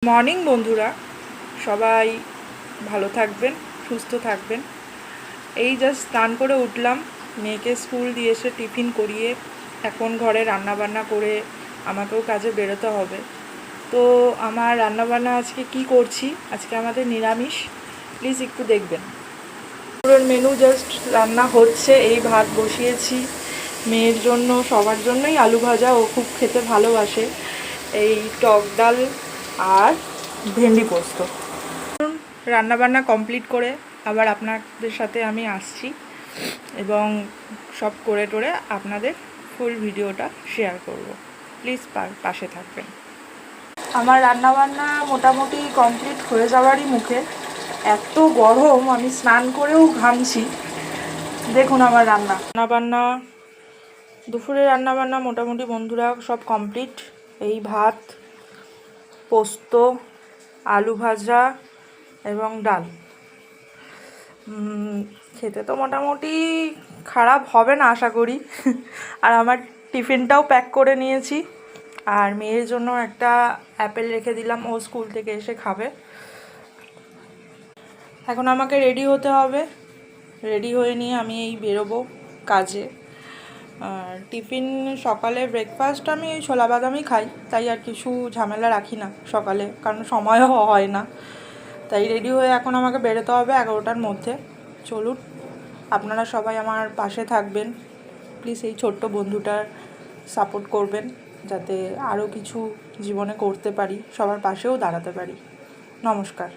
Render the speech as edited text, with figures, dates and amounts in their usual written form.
Morning বন্ধুরা, সবাই ভালো থাকবেন, সুস্থ থাকবেন। এই জাস্ট স্নান করে উঠলাম, মেয়েকে স্কুল দিয়ে এসে টিফিন করিয়ে এখন ঘরে রান্নাবান্না করে আমাকেও কাজে বেরোতে হবে। তো আমার রান্নাবান্না আজকে কি করছি, আজকে আমাদের নিরামিষ, প্লিজ একটু দেখবেন। পুরোর মেনু জাস্ট রান্না হচ্ছে, এই ভাত বসিয়েছি মেয়ের জন্য, সবার জন্যই আলু ভাজা, ও খুব খেতে ভালোবাসে, এই টক ডাল আর ভেন্ডি পোস্ত। রান্নাবান্না কমপ্লিট করে আবার আপনাদের সাথে আমি আসছি এবং সব করে টোরে আপনাদের ফুল ভিডিওটা শেয়ার করব। প্লিজ পাশে থাকবেন। আমার রান্নাবান্না মোটামুটি কমপ্লিট হয়ে যাওয়ারই মুখে। এত গরম, আমি স্নান করেও ঘামছি। দেখুন আমার রান্নাবান্না, দুপুরে রান্নাবান্না মোটামুটি বন্ধুরা সব কমপ্লিট। এই ভাত, পোস্ত, আলু ভাজা এবং ডাল। খেতে তো মোটামুটি খারাপ হবে না আশা করি। আর আমার টিফিনটাও প্যাক করে নিয়েছি, আর মেয়ের জন্য একটা অ্যাপেল রেখে দিলাম, ও স্কুল থেকে এসে খাবে। এখন আমাকে রেডি হতে হবে, রেডি হয়ে নিয়ে আমি এই বেরোবো কাজে। আর টিফিন সকালে ব্রেকফাস্ট আমি এই ছোলা বাদামই খাই, তাই আর কিছু ঝামেলা রাখি না সকালে, কারণ সময়ও হয় না। তাই রেডি হয়ে এখন আমাকে বেরোতে হবে 11টার মধ্যে। চলুন, আপনারা সবাই আমার পাশে থাকবেন, প্লিজ এই ছোট্ট বন্ধুটার সাপোর্ট করবেন, যাতে আরও কিছু জীবনে করতে পারি, সবার পাশেও দাঁড়াতে পারি। নমস্কার।